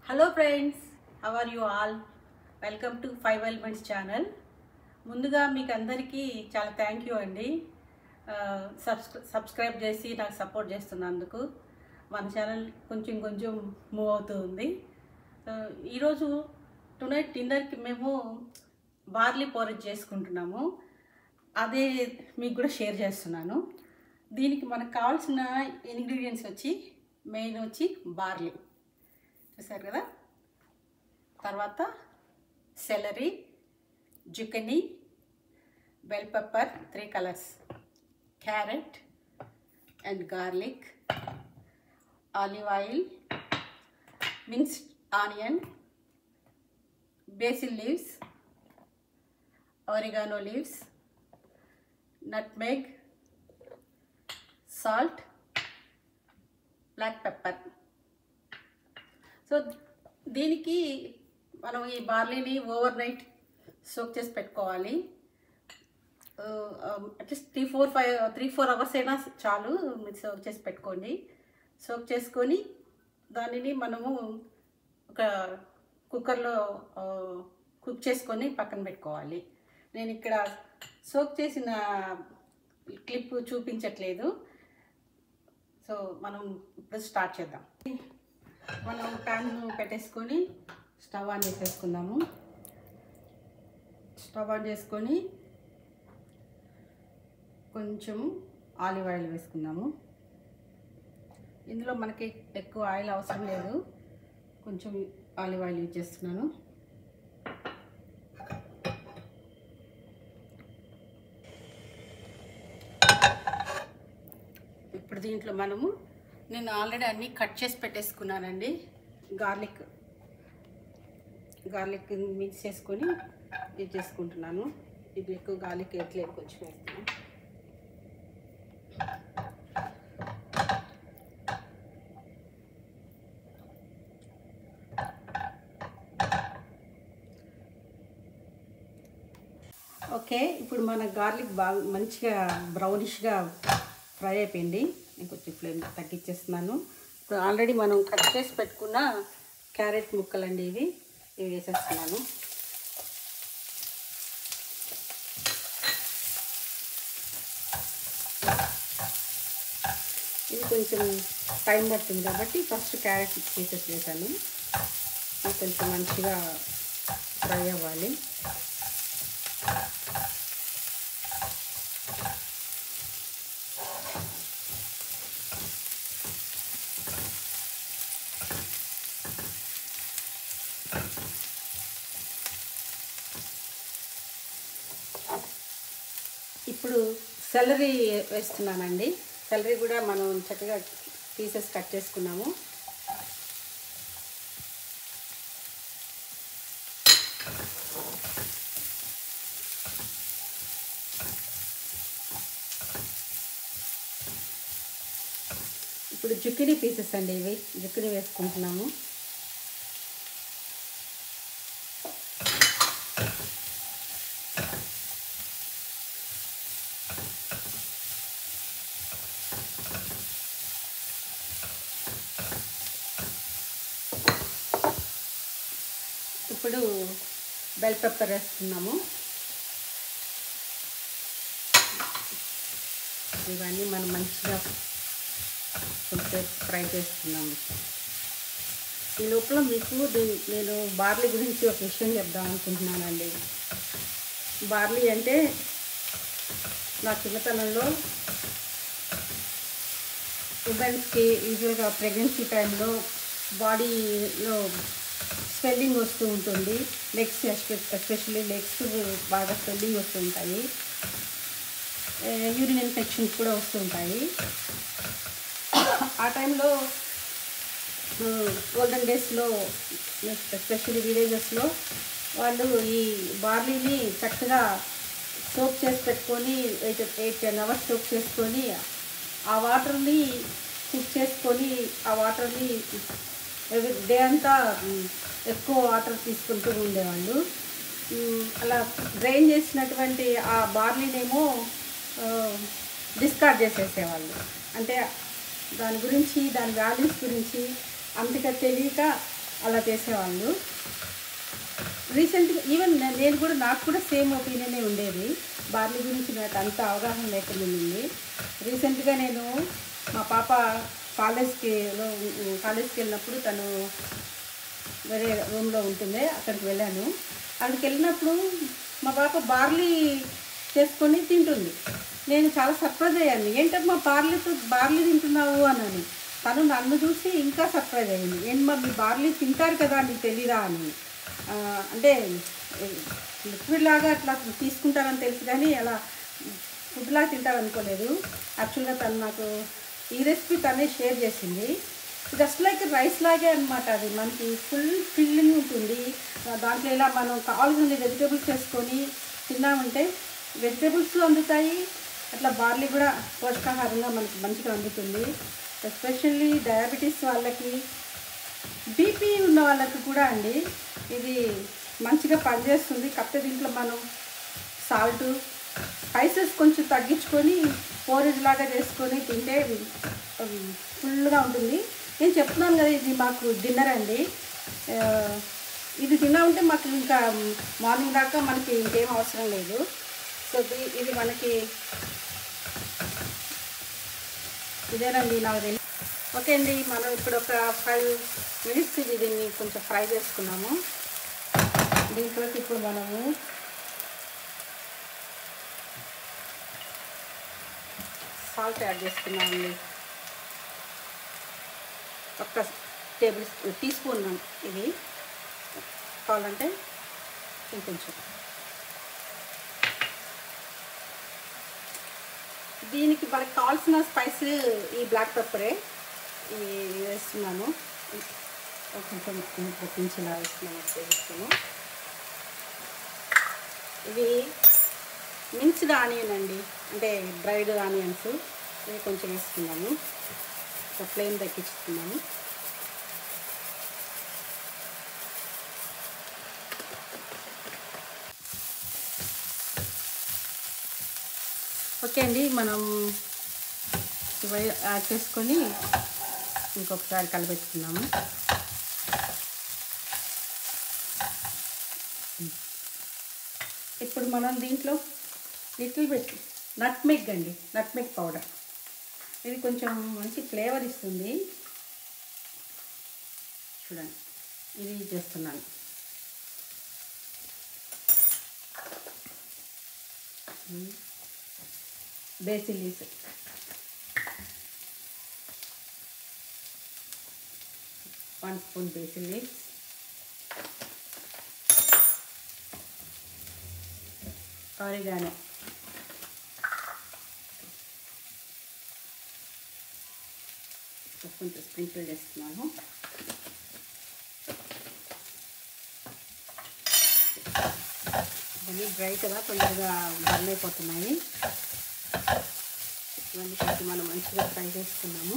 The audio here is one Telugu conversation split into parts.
Hello friends, how are you all? Welcome to 5 elements channel. ముందుగా మీకు అందరికీ చాలా థ్యాంక్ యూ అండి. సబ్స్క్రైబ్ చేసి నాకు సపోర్ట్ చేస్తున్నందుకు. మన ఛానల్ కొంచెం మూవ్ అవుతూ ఉంది. ఈరోజు టునైట్ డిన్నర్కి మేము బార్లీ పోరేజ్ చేసుకుంటున్నాము. అదే మీకు కూడా షేర్ చేస్తున్నాను. దీనికి మనకు కావాల్సిన ఇంగ్రీడియంట్స్ మెయిన్ వచ్చి బార్లీ చూసారు కదా. తర్వాత celery, zucchini, bell pepper 3 colours, carrot and garlic, olive oil, minced onion, basil leaves, oregano leaves, nutmeg, salt, black pepper. So దీనికి మనం ఈ బార్లీని ఓవర్ నైట్ సోక్ చేసి పెట్టుకోవాలి. అట్లీస్ట్ 3-4 అవర్స్ అయినా చాలు. మీరు సోక్ చేసి పెట్టుకోండి. సోక్ చేసుకొని దానిని మనము ఒక కుక్కర్లో కుక్ చేసుకొని పక్కన పెట్టుకోవాలి. నేను ఇక్కడ సోక్ చేసిన క్లిప్ చూపించట్లేదు. సో మనం ఇప్పుడు స్టార్ట్ చేద్దాం. మనం ప్యాన్ పెట్టేసుకొని స్టవ్ ఆన్ చేసేసుకుందాము. స్టవ్ ఆన్ చేసుకొని కొంచెం ఆలివ్ ఆయిల్ వేసుకుందాము. ఇందులో మనకి ఎక్కువ ఆయిల్ అవసరం లేదు, కొంచెం ఆలివ్ ఆయిల్ యూజ్ చేస్తున్నాను. ఇప్పుడు దీంట్లో నేను ఆల్రెడీ అన్నీ కట్ చేసి పెట్టేసుకున్నానండి. గార్లిక్ మిక్స్ చేసుకొని ఇది చేసుకుంటున్నాను. ఇది ఎక్కువ గార్లిక్ వేయట్లేదు, కొంచెం వేస్తున్నాను. ఓకే, ఇప్పుడు మన గార్లిక్ బాగా మంచిగా బ్రౌనిష్గా ఫ్రై అయిపోయింది. నేను కొంచెం ఫ్లేమ్ తగ్గించేస్తున్నాను. ఇప్పుడు ఆల్రెడీ మనం కట్ చేసి పెట్టుకున్న క్యారెట్ ముక్కలండి, ఇవి వేసేస్తున్నాను. ఇది కొంచెం టైం పడుతుంది కాబట్టి ఫస్ట్ క్యారెట్ పీసెస్ వేసాను. ఇది కొంచెం మంచిగా ఫ్రై అవ్వాలి. ఇప్పుడు సెలరీ వేస్తున్నానండి. సెలరీ కూడా మనం చక్కగా పీసెస్ కట్ చేసుకున్నాము. ఇప్పుడు జుకినీ పీసెస్ అండి, ఇవి జుకినీ వేసుకుంటున్నాము. ఇప్పుడు బెల్ పెప్పర్ వేస్తున్నాము. ఇవన్నీ మనం మంచిగా కొంచెం ఫ్రై చేస్తున్నాము. ఈ లోపల మీకు నేను బార్లీ గురించి ఒక విషయం చెప్దాం అనుకుంటున్నానండి. బార్లీ అంటే నా చిన్నతనంలో ఉమెన్స్కి యూజువల్గా ప్రెగ్నెన్సీ టైంలో బాడీలో స్వెల్లింగ్ వస్తూ ఉంటుంది. లెగ్స్ ఎస్పెషల్లీ లెగ్స్ బాగా స్వెల్లింగ్ వస్తూ ఉంటాయి. యూరిన్ ఇన్ఫెక్షన్స్ కూడా వస్తూ ఉంటాయి. ఆ టైంలో గోల్డెన్ డేస్లో ఎస్పెషల్లీ విలేజెస్లో వాళ్ళు ఈ బార్లీని చక్కగా సోప్ చేసి పెట్టుకొని 8-10 అవర్స్ సోప్ చేసుకొని ఆ వాటర్ని కుక్ చేసుకొని ఆ వాటర్ని డే అంతా ఎక్కువ వాటర్ తీసుకుంటూ ఉండేవాళ్ళు. అలా డ్రైన్ చేసినటువంటి ఆ బార్లీనేమో డిస్కార్డ్ చేసేసేవాళ్ళు. అంటే దాని గురించి, దాని వాల్యూస్ గురించి అంతగా తెలియక అలా చేసేవాళ్ళు. రీసెంట్గా ఈవెన్ నేను కూడా నాకు కూడా సేమ్ ఒపీనియనే ఉండేది. బార్లీ గురించి నాకు అంత అవగాహన లేకుండా ఉంది. రీసెంట్గా నేను మా పాప కాలేజ్కి వెళ్ళినప్పుడు తను వేరే రూమ్లో ఉంటుంది, అక్కడికి వెళ్ళాను. అక్కడికి వెళ్ళినప్పుడు మా పాప బార్లీ చేసుకొని తింటుంది. నేను చాలా సర్ప్రైజ్ అయ్యాను. ఏంటమ్మా బార్లీ తింటున్నావు అని. తను నన్ను చూసి ఇంకా సర్ప్రైజ్ అయ్యింది. ఏంటమ్మా మీ బార్లీ తింటారు కదా నీకు తెలీదా అని. అంటే లిక్విడ్ లాగా అట్లా తీసుకుంటారని తెలుసు కానీ అలా ఫుడ్ లాగా తింటారనుకోలేదు. యాక్చువల్గా తను నాకు ఈ రెసిపీ తనే షేర్ చేసింది. జస్ట్ లైక్ రైస్ లాగే అనమాట. అది మనకి ఫుల్ ఫిల్లింగ్ ఉంటుంది. దాంట్లో ఇలా మనం కావాల్సిన వెజిటేబుల్స్ చేసుకొని తిన్నామంటే వెజిటేబుల్స్ అందుతాయి, అట్లా బార్లీ కూడా పోషకాహారంగా మనకి మంచిగా అందుతుంది. ఎస్పెషల్లీ డయాబెటీస్ వాళ్ళకి, బీపీ ఉన్న వాళ్ళకి కూడా అండి ఇది మంచిగా పనిచేస్తుంది. కాకపోతే దీంట్లో మనం సాల్ట్, స్పైసెస్ కొంచెం తగ్గించుకొని పోరేజ్ లాగా చేసుకొని తింటే ఫుల్గా ఉంటుంది. నేను చెప్తున్నాను కదా, ఇది మాకు డిన్నర్ అండి. ఇది తిన్నామంటే మాకు ఇంకా మార్నింగ్ దాకా మనకి ఇంకేం అవసరం లేదు. సో ఇది మనకి ఇదేనండి నాకు. ఓకే అండి, మనం ఇప్పుడు ఒక 5 మినిట్స్ దీన్ని కొంచెం ఫ్రై చేసుకున్నాము. దీంట్లోకి ఇప్పుడు మనము సాల్ట్ యాడ్ చేసుకున్నామండి. ఒక టీ స్పూన్ ఇది కావాలంటే ఇంకొంచెం. దీనికి మనకు కావాల్సిన స్పైస్ ఈ బ్లాక్ పెప్పరే ఇది వేస్తున్నాను. కొంచెం పట్టించేలా వేస్తున్నాను. ఇవి మిన్స్డ్ ఆనియన్ అండి, అంటే డ్రైడ్ ఆనియన్స్. ఇవి కొంచెం వేసుకున్నాము. ఒక ఫ్లేమ్ తగ్గించుకున్నాము. ఓకే అండి, మనం ఇవి యాడ్ చేసుకొని ఇంకొకసారి కలిపెట్టుకున్నాము. ఇప్పుడు మనం దీంట్లో లిటిల్ బిట్ నట్మెగ్ అండి, నట్మెగ్ పౌడర్. ఇది కొంచెం మంచి ఫ్లేవర్ ఇస్తుంది. చూడండి, ఇది చేస్తున్నాను. Basil leaves 1 spoon basil leaves, oregano కొంచెం స్ప్రింకిల్ చేస్తున్నాను. ఇవన్నీ డ్రై కదా, తొందరగా బర్న్ అయిపోతున్నాయి. ఇవన్నీ కొంచెం మనం మంచిగా ఫ్రై చేసుకున్నాము.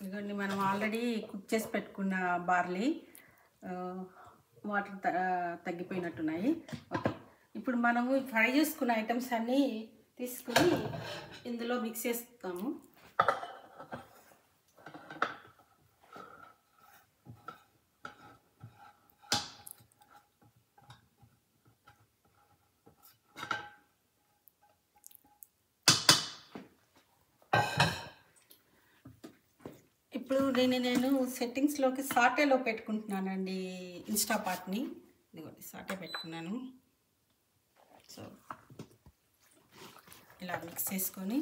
ఇదిగోండి, మనం ఆల్రెడీ కుక్ చేసి పెట్టుకున్న బార్లీ వాటర్ తగ్గిపోయినట్టున్నాయి. ఓకే, ఇప్పుడు మనము ఫ్రై చేసుకున్న ఐటమ్స్ అన్నీ తీసుకుని ఇందులో మిక్స్ చేస్తాము. ఇప్పుడు నేను సెట్టింగ్స్లోకి సాటేలో పెట్టుకుంటున్నానండి ఇన్స్టాపాట్ని. ఇదిగోండి, సాటే పెట్టుకున్నాను. సో ఇలా మిక్స్ చేసుకొని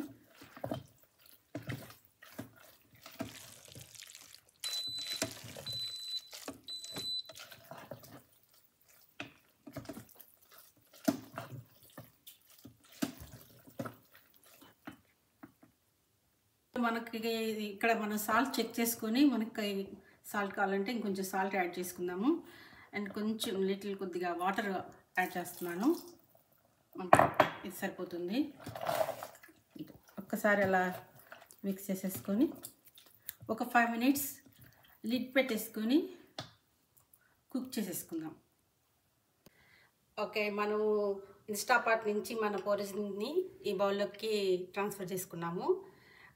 మనకి ఇక్కడ మనం సాల్ట్ చెక్ చేసుకొని మనకి సాల్ట్ కావాలంటే ఇంకొంచెం సాల్ట్ యాడ్ చేసుకుందాము. అండ్ కొంచెం కొద్దిగా వాటర్ యాడ్ చేస్తున్నాను. ఇది సరిపోతుంది. ఒక్కసారి అలా మిక్స్ చేసేసుకొని ఒక 5 మినిట్స్ లిడ్ పెట్టేసుకొని కుక్ చేసేసుకుందాం. ఓకే, మనము ఇన్స్టాపాట్ నుంచి మన పోరేజ్ని ఈ బౌల్లోకి ట్రాన్స్ఫర్ చేసుకున్నాము.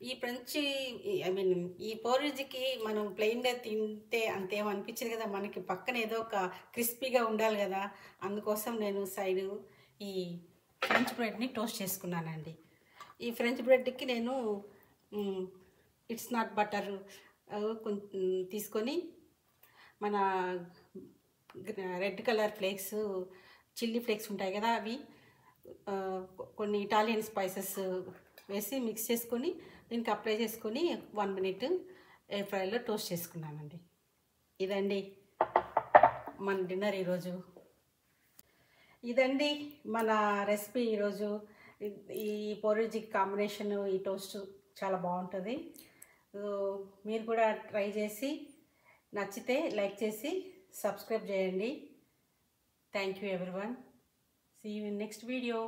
ఈ ఫ్రెంచ్ ఐ మీన్ ఈ పోరిజ్కి మనం ప్లెయిన్గా తింటే అంతేం అనిపించదు కదా, మనకి పక్కన ఏదో ఒక క్రిస్పీగా ఉండాలి కదా. అందుకోసం నేను సైడు ఈ ఫ్రెంచ్ బ్రెడ్ని టోస్ట్ చేసుకున్నానండి. ఈ ఫ్రెంచ్ బ్రెడ్కి నేను ఇట్స్ నాట్ బటర్ తీసుకొని మన red colour flakes, chilli flakes ఉంటాయి కదా, అవి కొన్ని ఇటాలియన్ స్పైసెస్ వేసి మిక్స్ చేసుకొని దీనికి అప్లై చేసుకొని 1 మినిట్ ఎయిర్ ఫ్రైలో టోస్ట్ చేసుకున్నానండి. ఇదండి మన డిన్నర్ ఈరోజు. ఇదండి మన రెసిపీ ఈరోజు. ఈ పోరిజిక్ కాంబినేషన్, ఈ టోస్ట్ చాలా బాగుంటుంది. మీరు కూడా ట్రై చేసి నచ్చితే లైక్ చేసి సబ్స్క్రైబ్ చేయండి. Thank you everyone. See you in next video.